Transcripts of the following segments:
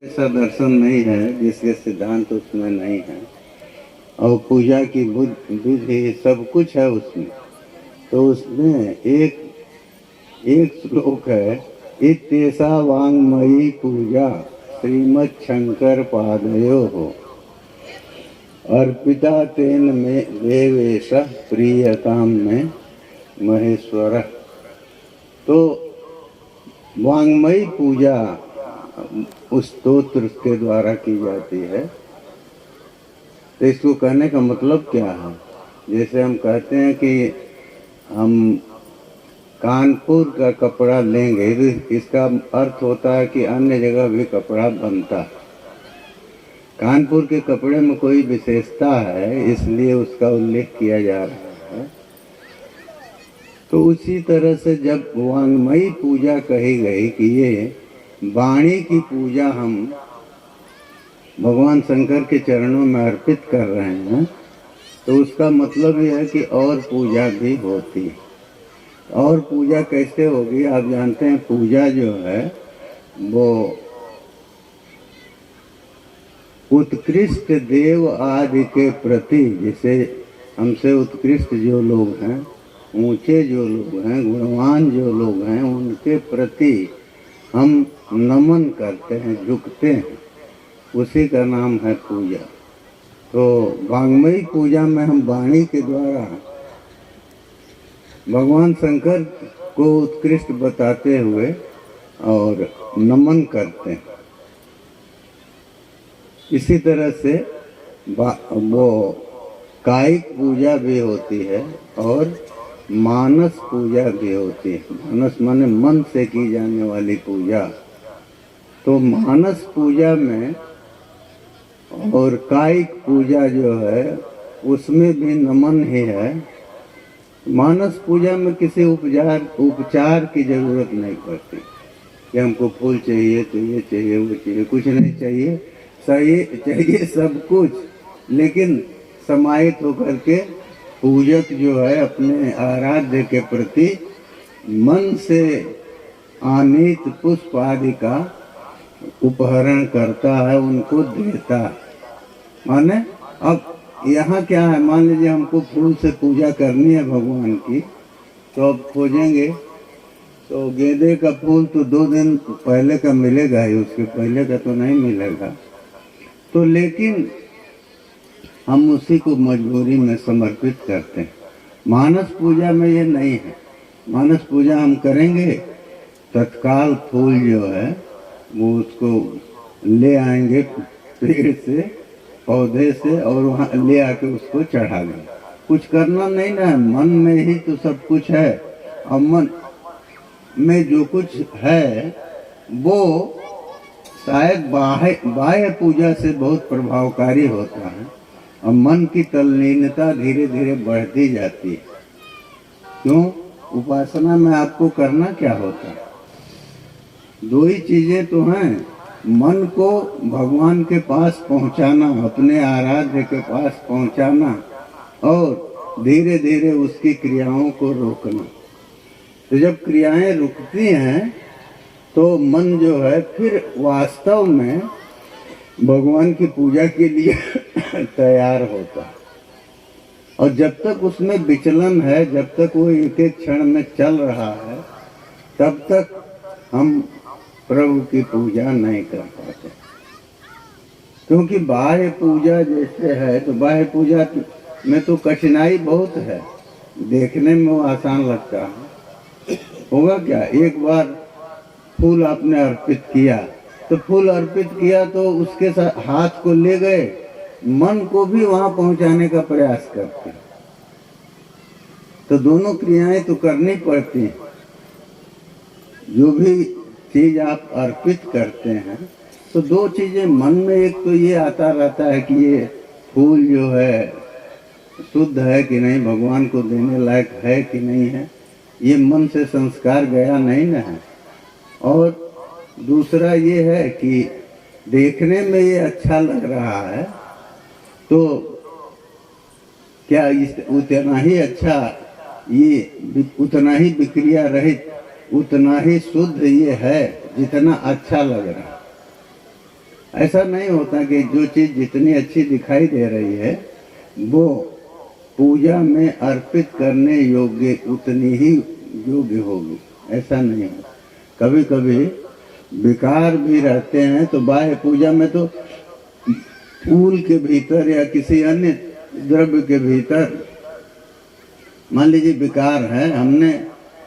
ऐसा दर्शन नहीं है जिसके सिद्धांत उसमें नहीं है और पूजा की विधि सब कुछ है उसमें। तो उसमें एक एक श्लोक है, इत्येषा वाङ्मयी पूजा श्रीमद् शंकर पादयो हो अर्पिता तेन में देवेश प्रियताम में महेश्वर। तो वाङ्मयी पूजा उस स्तोत्र के द्वारा की जाती है। तो इसको कहने का मतलब क्या है? जैसे हम कहते हैं कि हम कानपुर का कपड़ा लेंगे, तो इसका अर्थ होता है कि अन्य जगह भी कपड़ा बनता है। कानपुर के कपड़े में कोई विशेषता है, इसलिए उसका उल्लेख किया जा रहा है। तो उसी तरह से जब वाङ्मयी पूजा कही गई कि ये वाणी की पूजा हम भगवान शंकर के चरणों में अर्पित कर रहे हैं, तो उसका मतलब यह है कि और पूजा भी होती है। और पूजा कैसे होगी? आप जानते हैं, पूजा जो है वो उत्कृष्ट देव आदि के प्रति, जैसे हमसे उत्कृष्ट जो लोग हैं, ऊंचे जो लोग हैं, गुणवान जो लोग हैं, उनके प्रति हम नमन करते हैं, झुकते हैं, उसी का नाम है पूजा। तो वाङ्मयी पूजा में हम वाणी के द्वारा भगवान शंकर को उत्कृष्ट बताते हुए और नमन करते हैं। इसी तरह से वो कायिक पूजा भी होती है और मानस पूजा भी होती है। मानस माने मन से की जाने वाली पूजा। तो मानस पूजा में और कायिक पूजा जो है उसमें भी नमन ही है। मानस पूजा में किसी उपचार की जरूरत नहीं पड़ती कि हमको फूल चाहिए तो ये चाहिए वो चाहिए, कुछ नहीं चाहिए, सही चाहिए सब कुछ, लेकिन समाहित होकर के पूजक जो है अपने आराध्य के प्रति मन से आनीत पुष्प आदि का उपहरण करता है, उनको देता है। माने अब यहाँ क्या है, मान लीजिए हमको फूल से पूजा करनी है भगवान की, तो अब खोजेंगे तो गेंदे का फूल तो 2 दिन पहले का मिलेगा ही, उसके पहले का तो नहीं मिलेगा। तो लेकिन हम उसी को मजबूरी में समर्पित करते हैं। मानस पूजा में ये नहीं है। मानस पूजा हम करेंगे, तत्काल फूल जो है वो उसको ले आएंगे पेड़ से, पौधे से, और वहाँ ले आके उसको चढ़ा देंगे। कुछ करना नहीं ना, मन में ही तो सब कुछ है। और मन में जो कुछ है वो शायद बाह्य पूजा से बहुत प्रभावकारी होता है और मन की तल्लीनता धीरे धीरे बढ़ती जाती है। क्यों? उपासना में आपको करना क्या होता है? 2 ही चीजें तो हैं, मन को भगवान के पास पहुंचाना, अपने आराध्य के पास पहुंचाना, और धीरे धीरे उसकी क्रियाओं को रोकना। तो जब क्रियाएं रुकती हैं तो मन जो है फिर वास्तव में भगवान की पूजा के लिए तैयार होता है। और जब तक उसमें विचलन है, जब तक वो एक एक क्षण में चल रहा है, तब तक हम प्रभु की पूजा नहीं कर पाते। क्योंकि बाह्य पूजा जैसे है, तो बाह्य पूजा में तो कठिनाई बहुत है, देखने में वो आसान लगता है। होगा क्या, एक बार फूल आपने अर्पित किया, तो फूल अर्पित किया तो उसके साथ हाथ को ले गए, मन को भी वहां पहुंचाने का प्रयास करते हैं। तो दोनों क्रियाएं तो करनी पड़ती हैं। जो भी चीज आप अर्पित करते हैं तो 2 चीजें मन में, एक तो ये आता रहता है कि ये फूल जो है शुद्ध है कि नहीं, भगवान को देने लायक है कि नहीं है, ये मन से संस्कार गया नहीं ना है। और दूसरा ये है कि देखने में ये अच्छा लग रहा है, तो क्या उतना ही अच्छा, ये उतना ही विक्रिया रहित, उतना ही शुद्ध ये है जितना अच्छा लग रहा है। ऐसा नहीं होता कि जो चीज़ जितनी अच्छी दिखाई दे रही है वो पूजा में अर्पित करने योग्य उतनी ही योग्य होगी, ऐसा नहीं होता। कभी कभी विकार भी रहते हैं, तो बाह्य पूजा में तो फूल के भीतर या किसी अन्य द्रव्य के भीतर, मान लीजिए विकार है, हमने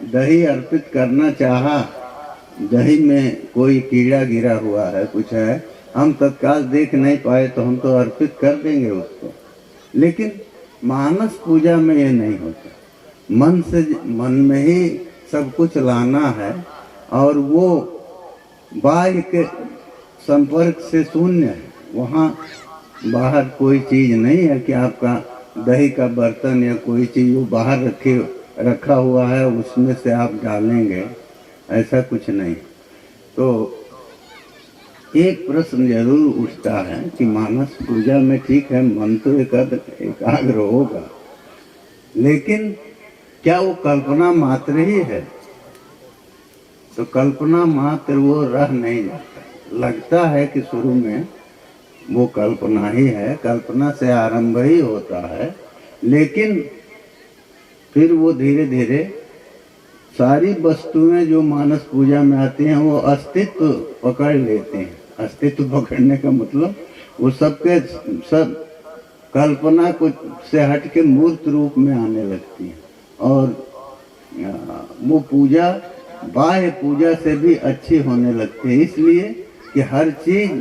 दही अर्पित करना चाहा, दही में कोई कीड़ा गिरा हुआ है, कुछ है, हम तत्काल देख नहीं पाए तो हम तो अर्पित कर देंगे उसको। लेकिन मानस पूजा में ये नहीं होता, मन में ही सब कुछ लाना है, और वो बाह्य के संपर्क से शून्य है। वहाँ बाहर कोई चीज़ नहीं है कि आपका दही का बर्तन या कोई चीज़ वो बाहर रखा हुआ है उसमें से आप डालेंगे, ऐसा कुछ नहीं। तो एक प्रश्न जरूर उठता है कि मानस पूजा में ठीक है मन तो एकाग्र होगा, लेकिन क्या वो कल्पना मात्र ही है? तो कल्पना मात्र वो रह नहीं जाता। लगता है कि शुरू में वो कल्पना ही है, कल्पना से आरंभ ही होता है, लेकिन फिर वो धीरे धीरे सारी वस्तुएं जो मानस पूजा में आती हैं वो अस्तित्व पकड़ लेते हैं। अस्तित्व पकड़ने का मतलब वो सबके सब कल्पना को से हट के मूर्त रूप में आने लगती हैं, और वो पूजा बाह्य पूजा से भी अच्छी होने लगती है, इसलिए कि हर चीज़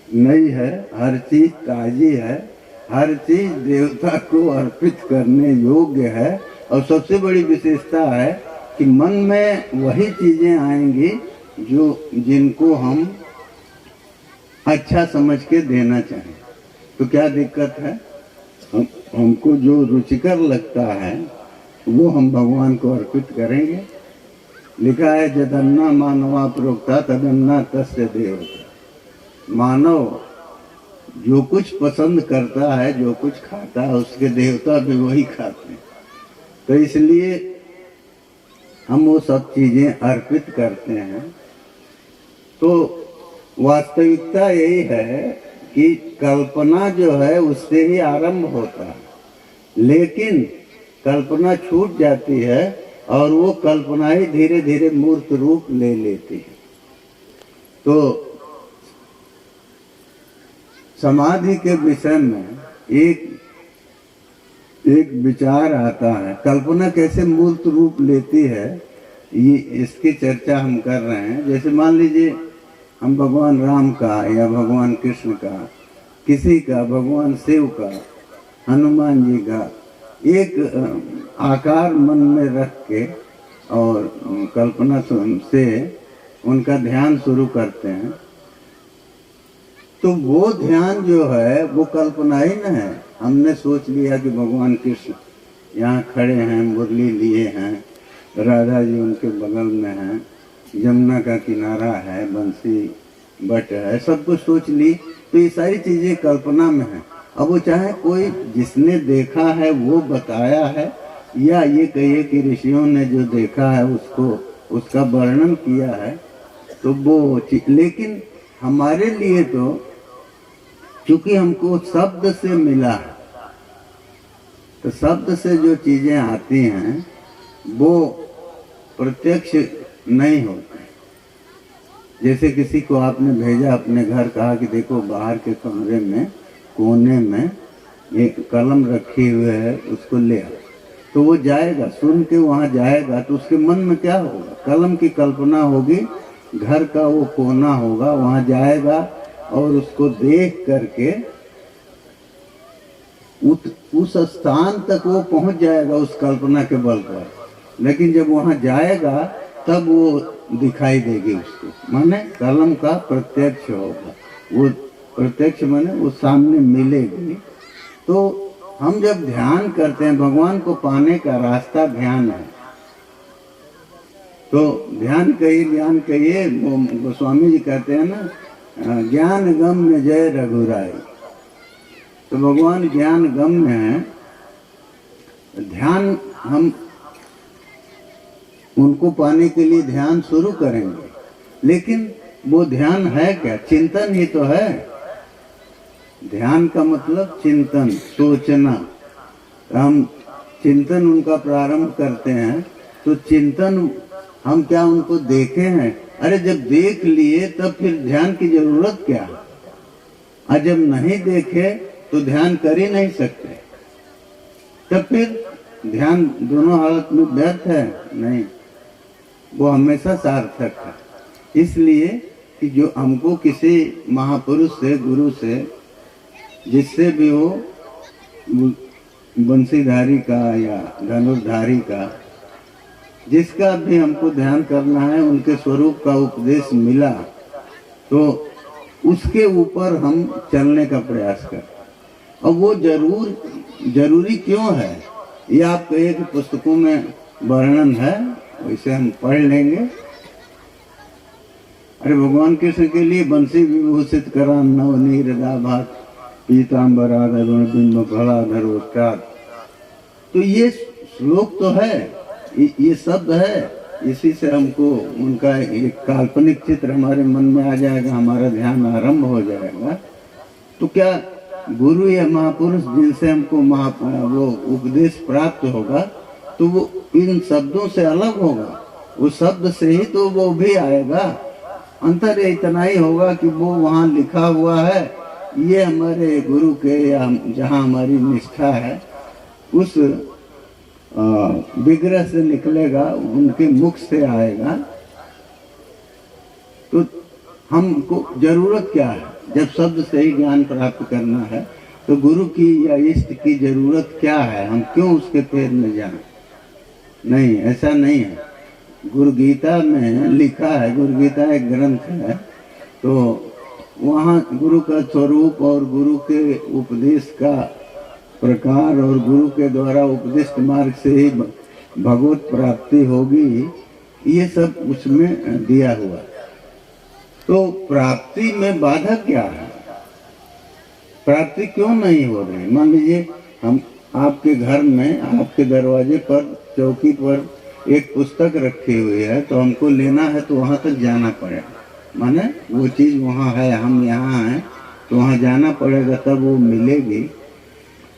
नई है, हर चीज़ ताज़ी है, हर चीज़ देवता को अर्पित करने योग्य है। और सबसे बड़ी विशेषता है कि मन में वही चीज़ें आएंगी जिनको हम अच्छा समझ के देना चाहें। तो क्या दिक्कत है? हमको जो रुचिकर लगता है वो हम भगवान को अर्पित करेंगे। लिखा है जदन्ना मानवा प्रोक्ता तदन्ना तस्य देवता। मानव जो कुछ पसंद करता है, जो कुछ खाता है, उसके देवता भी वही खाते हैं। तो इसलिए हम वो सब चीज़ें अर्पित करते हैं। तो वास्तविकता यही है कि कल्पना जो है उससे ही आरंभ होता है, लेकिन कल्पना छूट जाती है और वो कल्पना ही धीरे धीरे मूर्त रूप ले लेती है। तो समाधि के विषय में एक विचार आता है, कल्पना कैसे मूर्त रूप लेती है, ये इसकी चर्चा हम कर रहे हैं। जैसे मान लीजिए हम भगवान राम का या भगवान कृष्ण का, किसी का, भगवान शिव का, हनुमान जी का एक आकार मन में रख के और कल्पना से उनका ध्यान शुरू करते हैं, तो वो ध्यान जो है वो कल्पना ही न है। हमने सोच लिया कि भगवान कृष्ण यहाँ खड़े हैं, मुरली लिए हैं, राधा जी उनके बगल में हैं, यमुना का किनारा है, बंसी बट है, सब कुछ सोच ली। तो ये सारी चीज़ें कल्पना में हैं। अब वो चाहे कोई जिसने देखा है वो बताया है, या ये कहिए कि ऋषियों ने जो देखा है उसका वर्णन किया है, तो वो लेकिन हमारे लिए तो चूँकि हमको शब्द से मिला है, तो शब्द से जो चीज़ें आती हैं वो प्रत्यक्ष नहीं होती। जैसे किसी को आपने भेजा अपने घर, कहा कि देखो बाहर के कमरे में कोने में एक कलम रखी हुई है, उसको ले आओ, तो वो जाएगा, सुन के वहाँ जाएगा, तो उसके मन में क्या होगा? कलम की कल्पना होगी, घर का वो कोना होगा, वहाँ जाएगा और उसको देख करके उस स्थान तक वो पहुँच जाएगा उस कल्पना के बल पर। लेकिन जब वहाँ जाएगा तब वो दिखाई देगी उसको, माने कलम का प्रत्यक्ष होगा, वो प्रत्यक्ष माने वो सामने मिलेगी। तो हम जब ध्यान करते हैं, भगवान को पाने का रास्ता ध्यान है। तो ध्यान कहिए, वो गोस्वामी जी कहते हैं ना, ज्ञान गम्य जय रघुराई। तो भगवान ज्ञान गम्य है, ध्यान हम उनको पाने के लिए ध्यान शुरू करेंगे, लेकिन वो ध्यान है क्या? चिंतन ही तो है। ध्यान का मतलब चिंतन, सोचना। हम चिंतन उनका प्रारंभ करते हैं तो चिंतन हम क्या उनको देखे हैं? अरे जब देख लिए तब फिर ध्यान की जरूरत क्या? और जब नहीं देखे तो ध्यान कर ही नहीं सकते, तब फिर ध्यान दोनों हालत में व्यर्थ है? नहीं, वो हमेशा सार्थक है। इसलिए कि जो हमको किसी महापुरुष से, गुरु से, जिससे भी हो, बंसीधारी का या धनुर्धारी का, जिसका भी हमको ध्यान करना है, उनके स्वरूप का उपदेश मिला तो उसके ऊपर हम चलने का प्रयास करें। और वो जरूरी क्यों है ये आप कहिए कि पुस्तकों में वर्णन है, वैसे हम पढ़ लेंगे। अरे भगवान कृष्ण के लिए बंसी विभूषित करा नवनीर दाभात पीताम्बराधर बिंब फलाधर उत्ताप, तो ये श्लोक तो है, ये शब्द है। इसी से हमको उनका एक काल्पनिक चित्र हमारे मन में आ जाएगा, हमारा ध्यान आरंभ हो जाएगा। तो क्या गुरु या महापुरुष जिनसे हमको वो उपदेश प्राप्त होगा तो वो इन शब्दों से अलग होगा, उस शब्द से ही तो वो भी आएगा। अंतर इतना ही होगा कि वो वहाँ लिखा हुआ है, ये हमारे गुरु के या जहाँ हमारी निष्ठा है उस विग्रह से निकलेगा, उनके मुख से आएगा। तो हमको जरूरत क्या है? जब शब्द से ही ज्ञान प्राप्त करना है तो गुरु की या इष्ट की जरूरत क्या है? हम क्यों उसके पैर में जाएं? नहीं, ऐसा नहीं है। गुरु गीता में लिखा है, गुरु गीता एक ग्रंथ है, तो वहाँ गुरु का स्वरूप और गुरु के उपदेश का प्रकार और गुरु के द्वारा उपदिष्ट मार्ग से ही भगवत प्राप्ति होगी, ये सब उसमें दिया हुआ। तो प्राप्ति में बाधा क्या है? प्राप्ति क्यों नहीं हो रही? मान लीजिए हम आपके घर में, आपके दरवाजे पर, चौकी पर एक पुस्तक रखी हुई है, तो हमको लेना है तो वहाँ तक जाना पड़ेगा। माने वो चीज़ वहाँ है, हम यहाँ हैं, तो वहाँ जाना पड़ेगा तब वो मिलेगी।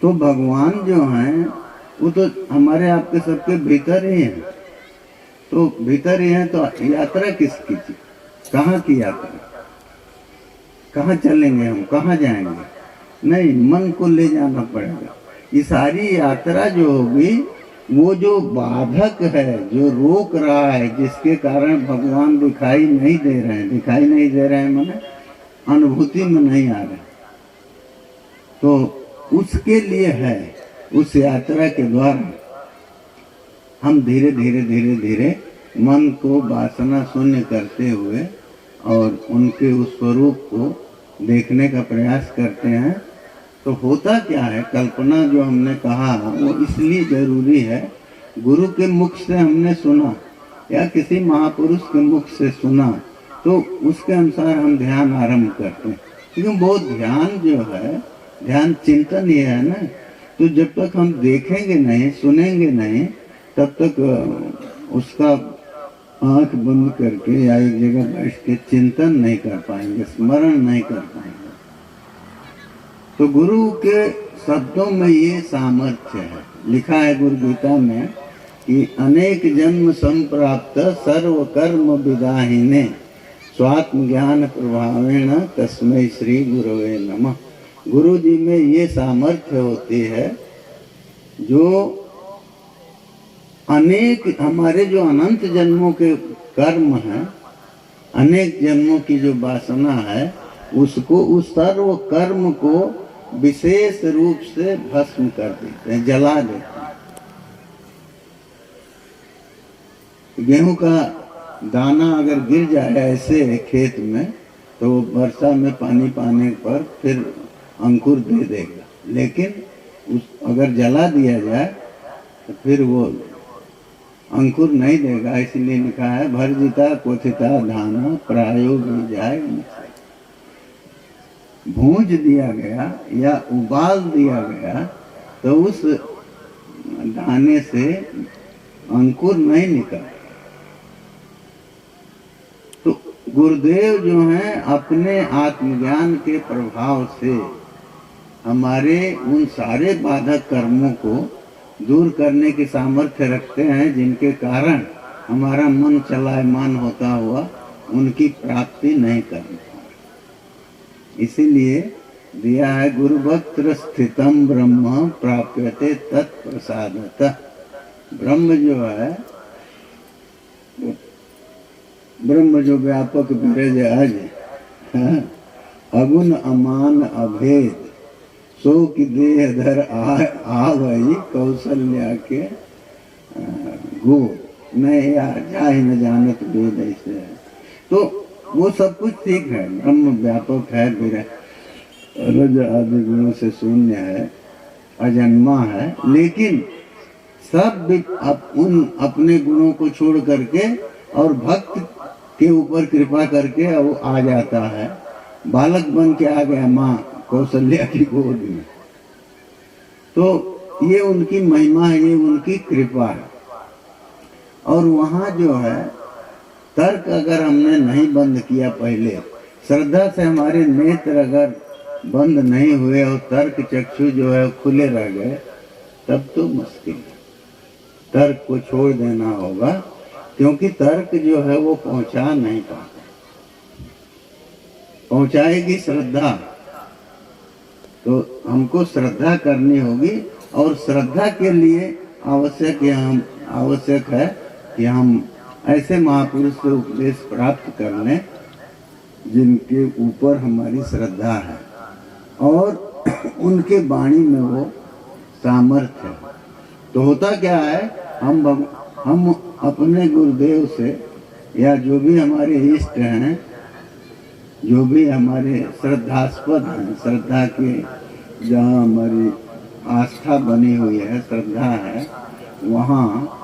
तो भगवान जो हैं वो तो हमारे आपके सबके भीतर ही हैं। तो भीतर ही हैं, तो यात्रा किसकी थी? कहाँ की यात्रा? कहाँ चलेंगे हम? कहाँ जाएंगे? नहीं, मन को ले जाना पड़ेगा। ये सारी यात्रा जो होगी वो जो बाधक है, जो रोक रहा है, जिसके कारण भगवान दिखाई नहीं दे रहे हैं, दिखाई नहीं दे रहे हैं माने अनुभूति में नहीं आ रहे, तो उसके लिए है। उस यात्रा के द्वारा हम धीरे धीरे धीरे धीरे मन को वासना शून्य करते हुए और उनके उस स्वरूप को देखने का प्रयास करते हैं। तो होता क्या है, कल्पना जो हमने कहा वो इसलिए जरूरी है, गुरु के मुख से हमने सुना या किसी महापुरुष के मुख से सुना तो उसके अनुसार हम ध्यान आरंभ करते हैं। क्योंकि वो ध्यान जो है, ध्यान चिंतन ये है ना, तो जब तक हम देखेंगे नहीं, सुनेंगे नहीं, तब तक उसका आंख बंद करके या एक जगह बैठ के चिंतन नहीं कर पाएंगे, स्मरण नहीं कर पाएंगे। तो गुरु के शब्दों में ये सामर्थ्य है। लिखा है गुरु गीता में कि अनेक जन्म संप्राप्त सर्व कर्म विदाहिने स्वात्म ज्ञान प्रभावेण तस्मै श्री गुरुवे नमः। गुरु जी में ये सामर्थ्य होती है जो अनेक, हमारे जो अनंत जन्मों के कर्म हैं, अनेक जन्मों की जो वासना है, उसको, उस सर्व कर्म को विशेष रूप से भस्म कर देते हैं, जला देते हैं। गेहूं का दाना अगर गिर जाए ऐसे खेत में तो वर्षा में पानी पाने पर फिर अंकुर दे देगा, लेकिन उस अगर जला दिया जाए तो फिर वो अंकुर नहीं देगा। इसलिए लिखा है भर्जिता क्वथिता धाना प्रायो बीजाय। भूंज दिया गया या उबाल दिया गया तो उस दाने से अंकुर नहीं निकल। तो गुरुदेव जो हैं अपने आत्मज्ञान के प्रभाव से हमारे उन सारे बाधक कर्मों को दूर करने की सामर्थ्य रखते हैं, जिनके कारण हमारा मन चलायमान होता हुआ उनकी प्राप्ति नहीं कर पाता। इसीलिए दिया है गुरुवक्त्र स्थितम ब्रह्म प्राप्यते तत्प्रसादतः। ब्रह्म जो है, ब्रह्म जो व्यापक विरज अज है, अगुण अमान अभेद, सो कि देह धर आवई कौशल्या के गो न जाहि न जानत वेद। ऐसे है तो वो सब कुछ ठीक है, ब्रह्म व्यापक है, रज आदि गुणों से शून्य है, अजन्मा है, लेकिन सब उन अपने गुणों को छोड़ करके और भक्त के ऊपर कृपा करके वो आ जाता है, बालक बन के आ गया माँ कौशल्या की गोद में। तो ये उनकी महिमा है, ये उनकी कृपा है। और वहाँ जो है तर्क अगर हमने नहीं बंद किया, पहले श्रद्धा से हमारे नेत्र अगर बंद नहीं हुए और तर्क चक्षु जो है खुले रह गए, तब तो मुश्किल है। तर्क को छोड़ देना होगा, क्योंकि तर्क जो है वो पहुंचा नहीं पाता, पहुंचाएगी श्रद्धा। तो हमको श्रद्धा करनी होगी, और श्रद्धा के लिए आवश्यक है कि हम ऐसे महापुरुष से उपदेश प्राप्त कर लें जिनके ऊपर हमारी श्रद्धा है और उनके वाणी में वो सामर्थ्य है। तो होता क्या है, हम अपने गुरुदेव से या जो भी हमारे इष्ट हैं, जो भी हमारे श्रद्धास्पद हैं, श्रद्धा के जहाँ हमारी आस्था बनी हुई है, श्रद्धा है, वहाँ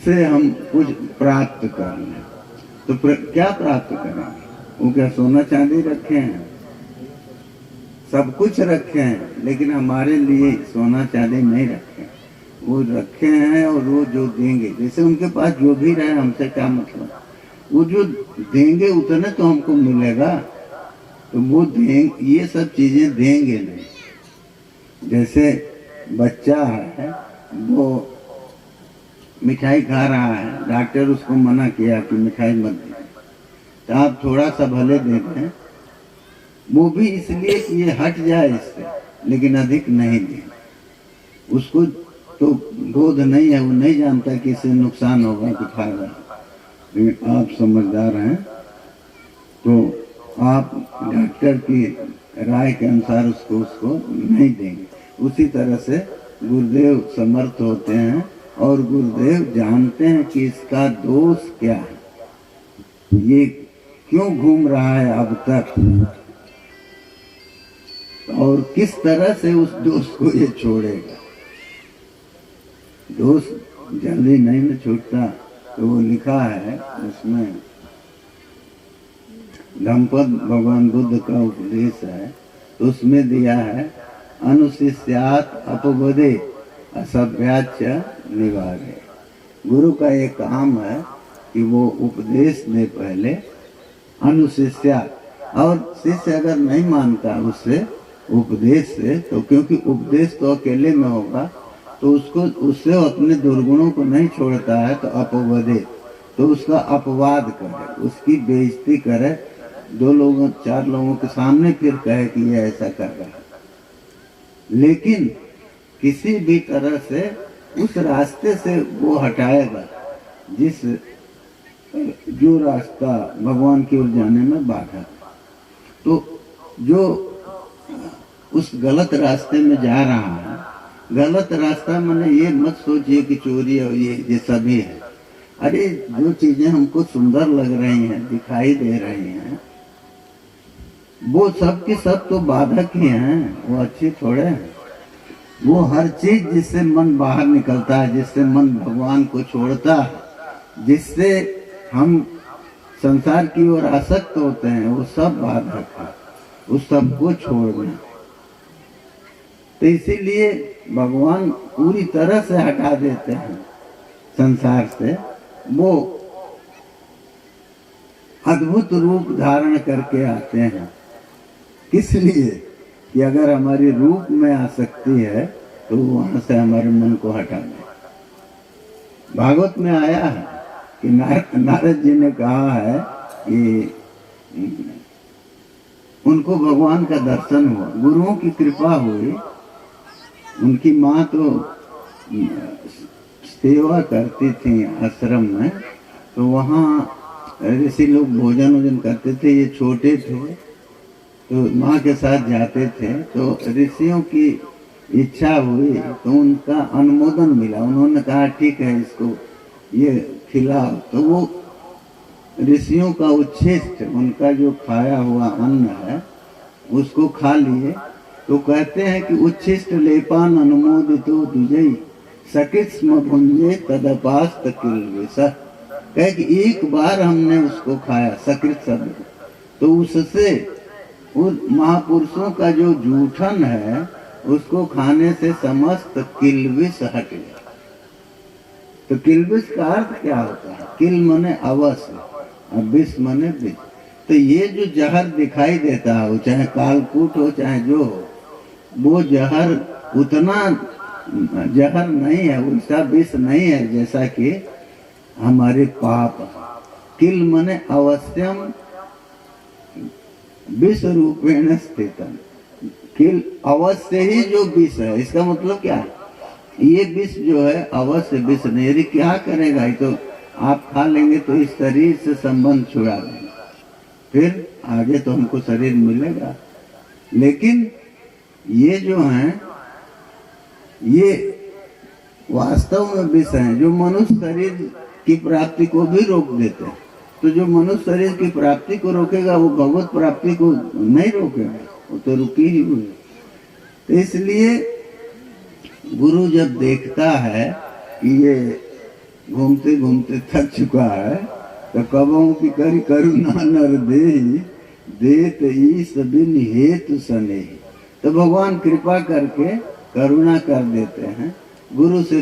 से हम कुछ प्राप्त कर लें। तो क्या प्राप्त करें? वो क्या सोना चांदी रखे हैं? सब कुछ रखे हैं, लेकिन हमारे लिए सोना चांदी नहीं रखे। वो रखे हैं और वो जो देंगे, जैसे उनके पास जो भी रहे, हमसे क्या मतलब, वो जो देंगे उतने तो हमको मिलेगा। तो वो देंगे, ये सब चीजें देंगे नहीं। जैसे बच्चा है, वो मिठाई खा रहा है, डॉक्टर उसको मना किया कि मिठाई मत दे, तो आप थोड़ा सा भले दे दें, वो भी इसलिए कि ये हट जाए इससे, लेकिन अधिक नहीं दे। उसको तो बोध नहीं है, वो नहीं जानता कि इससे नुकसान होगा कि फायदा। लेकिन आप समझदार हैं तो आप डॉक्टर की राय के अनुसार उसको नहीं देंगे। उसी तरह से गुरुदेव समर्थ होते हैं और गुरुदेव जानते हैं कि इसका दोष क्या है, ये क्यों घूम रहा है अब तक, और किस तरह से उस दोष को ये छोड़ेगा। दोष जल्दी नहीं न छूटता। तो वो लिखा है उसमें, धम्मपद भगवान बुद्ध का उपदेश है, तो उसमें दिया है अनुशिष्यात अपवदे असभ्याच निवारे। गुरु का एक काम है कि वो उपदेश दे पहले, अनुशिष्यात, और शिष्य अगर नहीं मानता उससे उपदेश से, तो क्योंकि उपदेश तो अकेले में होगा, तो उससे अपने दुर्गुणों को नहीं छोड़ता है, तो अपवदे, तो उसका अपवाद करे, उसकी बेइज्जती करे, 2 लोगों 4 लोगों के सामने फिर कहे कि ये ऐसा कर रहा है। लेकिन किसी भी तरह से उस रास्ते से वो हटाएगा जो रास्ता भगवान की ओर जाने में बाधा। तो जो उस गलत रास्ते में जा रहा है, गलत रास्ता मैंने ये मत सोचिए कि चोरी और ये सभी है। अरे जो चीजें हमको सुंदर लग रही हैं, दिखाई दे रही हैं, वो सब की सब तो बाधक ही हैं, वो अच्छी थोड़े हैं। वो हर चीज जिससे मन बाहर निकलता है, जिससे मन भगवान को छोड़ता है, जिससे हम संसार की ओर आसक्त होते हैं, वो सब बाधक है, उस सब को छोड़ना। तो इसीलिए भगवान पूरी तरह से हटा देते हैं संसार से। वो अद्भुत रूप धारण करके आते हैं। किस लिए? कि अगर हमारी रूप में आसक्ति है तो वहां से हमारे मन को हटा दें। भागवत में आया है कि नारद जी ने कहा है कि उनको भगवान का दर्शन हुआ, गुरुओं की कृपा हुई। उनकी माँ तो सेवा करती थी आश्रम में, तो वहाँ ऋषि लोग भोजन वोजन करते थे, ये छोटे थे तो माँ के साथ जाते थे। तो ऋषियों की इच्छा हुई तो उनका अनुमोदन मिला, उन्होंने कहा ठीक है इसको ये खिलाओ। तो वो ऋषियों का उच्छिष्ट, उनका जो खाया हुआ अन्न है उसको खा लिए। तो कहते हैं कि उच्छिष्ट लेपान अनुमोदितो द्विजई सकिस्म भुंजे तदपास्त किल्विषः। कहे कि एक बार हमने उसको खाया, सकृत शब्द, तो उससे उस महापुरुषों का जो जूठन है उसको खाने से समस्त किल्विष हट गया। तो किल्विष का अर्थ क्या होता है? किल मने अवश्य और विष मने विष। तो ये जो जहर दिखाई देता है, वो चाहे कालकूट हो चाहे जो हो, वो जहर उतना जहर नहीं है, उसका विष नहीं है जैसा कि हमारे पाप। किल मने अवश्यम विष रूपेण स्थितम। किल अवश्य ही जो विष है, इसका मतलब क्या है? ये विष जो है अवश्य विष नहीं। यदि क्या करेगा, ये तो आप खा लेंगे तो इस शरीर से संबंध छुड़ा देंगे, फिर आगे तो हमको शरीर मिलेगा। लेकिन ये जो हैं ये वास्तव में विष हैं जो मनुष्य शरीर की प्राप्ति को भी रोक देते हैं। तो जो मनुष्य शरीर की प्राप्ति को रोकेगा वो भगवत प्राप्ति को नहीं रोकेगा, वो तो रुकी ही हुई। तो इसलिए गुरु जब देखता है कि ये घूमते घूमते थक चुका है, तो कबों की करी करुणा नर देहि देत ईश बिन हेतु सनेहि। तो भगवान कृपा करके करुणा कर देते हैं, गुरु से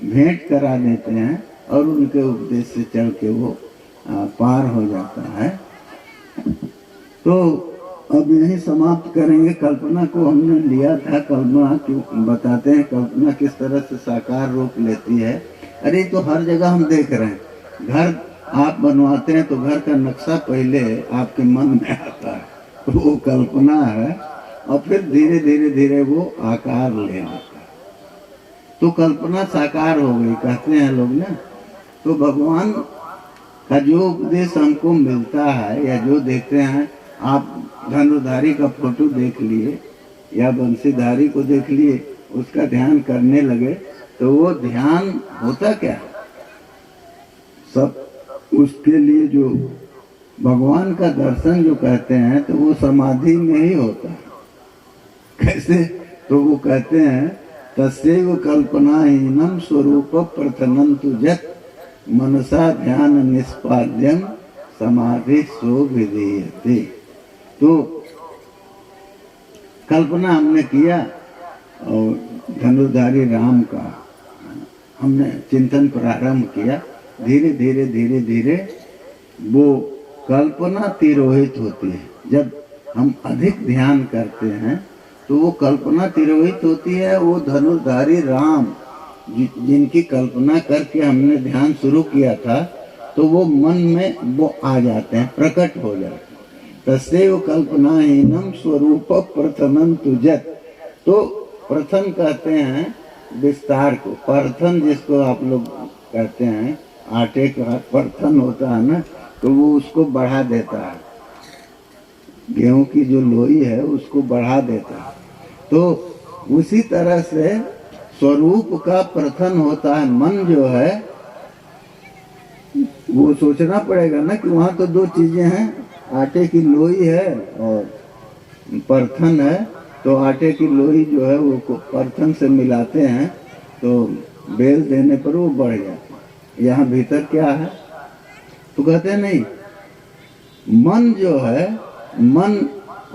भेंट करा देते हैं और उनके उपदेश से चल के वो पार हो जाता है। तो अब यही समाप्त करेंगे। कल्पना को हमने लिया था, कल्पना क्यों बताते हैं कल्पना किस तरह से साकार रूप लेती है। अरे तो हर जगह हम देख रहे हैं, घर आप बनवाते हैं तो घर का नक्शा पहले आपके मन में आता है, तो वो कल्पना है, और फिर धीरे धीरे धीरे वो आकार ले आता है। तो कल्पना साकार हो गई कहते हैं लोग ना। तो भगवान का जो उपदेश हमको मिलता है या जो देखते हैं, आप धनुधारी का फोटो देख लिए या बंसीधारी को देख लिए, उसका ध्यान करने लगे तो वो ध्यान होता क्या है? सब उसके लिए जो भगवान का दर्शन जो कहते हैं तो वो समाधि में ही होता है। कैसे? तो वो कहते हैं तस्यैव कल्पनाहीनम स्वरूप प्रथनंतु जत मनसा ध्यान निष्पाद्यम समाधि सो विधीयते। तो कल्पना हमने किया और धनुधारी राम का हमने चिंतन प्रारंभ किया। धीरे धीरे धीरे धीरे वो कल्पना तिरोहित होती है। जब हम अधिक ध्यान करते हैं तो वो कल्पना तिरोहित होती है। वो धनुधारी राम जिनकी कल्पना करके हमने ध्यान शुरू किया था, तो वो मन में वो आ जाते हैं, प्रकट हो जाते हैं। तस्यैव कल्पनाहीनम स्वरूप प्रथनंतु जत। तो प्रथन कहते हैं विस्तार को, परथन जिसको आप लोग कहते हैं, आटे का परथन होता है ना, तो वो उसको बढ़ा देता है, गेहूं की जो लोई है उसको बढ़ा देता है। तो उसी तरह से स्वरूप का प्रथन होता है। मन जो है वो सोचना पड़ेगा ना कि वहाँ तो दो चीजें हैं, आटे की लोई है और परथन है। तो आटे की लोई जो है वो परथन से मिलाते हैं तो बेल देने पर वो बढ़ जाता है। यहाँ भीतर क्या है? तो कहते हैं नहीं, मन जो है, मन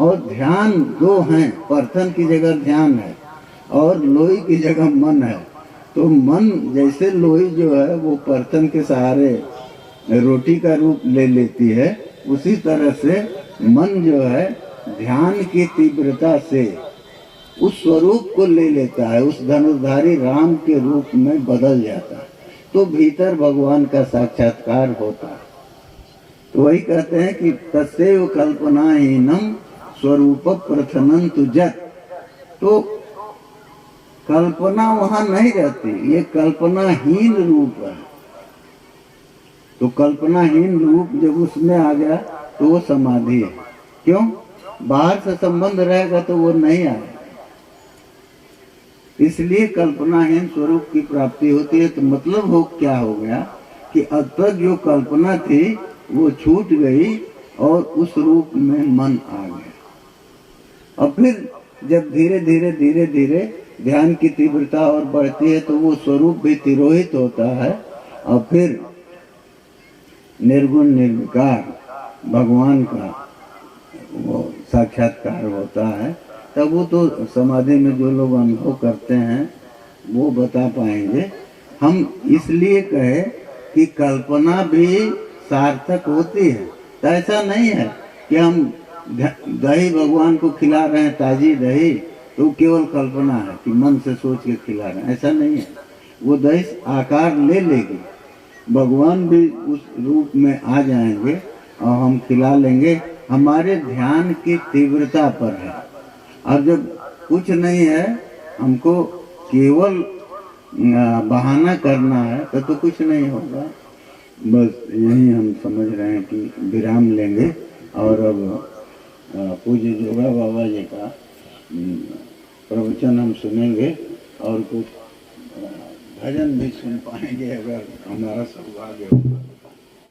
और ध्यान दो हैं। परथन की जगह ध्यान है और लोई की जगह मन है। तो मन जैसे लोई जो है वो परथन के सहारे रोटी का रूप ले लेती है, उसी तरह से मन जो है ध्यान की तीव्रता से उस स्वरूप को ले लेता है, उस धनुर्धारी राम के रूप में बदल जाता है, तो भीतर भगवान का साक्षात्कार होता है। तो वही कहते हैं कि तस्यैव कल्पनाहीनम स्वरूप प्रथनंतु जत। तो कल्पना वहां नहीं रहती, ये कल्पनाहीन रूप है। तो कल्पनाहीन रूप जब उसमें आ गया तो वो समाधि है। क्यों? बाहर से संबंध रहेगा तो वो नहीं आएगा, इसलिए कल्पनाहीन स्वरूप की प्राप्ति होती है। तो मतलब हो क्या हो गया कि अब तक जो कल्पना थी वो छूट गई और उस रूप में मन आ गया। और फिर जब धीरे धीरे धीरे धीरे ध्यान की तीव्रता और बढ़ती है तो वो स्वरूप भी तिरोहित होता है और फिर निर्गुण निर्विकार भगवान का वो साक्षात्कार होता है। तब वो तो समाधि में जो लोग अनुभव करते हैं वो बता पाएंगे। हम इसलिए कहे कि कल्पना भी सार्थक होती है। तो ऐसा नहीं है कि हम दही भगवान को खिला रहे हैं, ताजी दही, तो केवल कल्पना है कि मन से सोच के खिला रहे हैं, ऐसा नहीं है। वो दही आकार ले लेगी, भगवान भी उस रूप में आ जाएंगे और हम खिला लेंगे। हमारे ध्यान की तीव्रता पर है। और जब कुछ नहीं है, हमको केवल बहाना करना है तो कुछ नहीं होगा। बस यही हम समझ रहे हैं कि विराम लेंगे और अब पूज्य जोगा बाबा जी का प्रवचन हम सुनेंगे और कुछ भजन भी सुन पाएंगे अगर हमारा सौभाग्य होगा।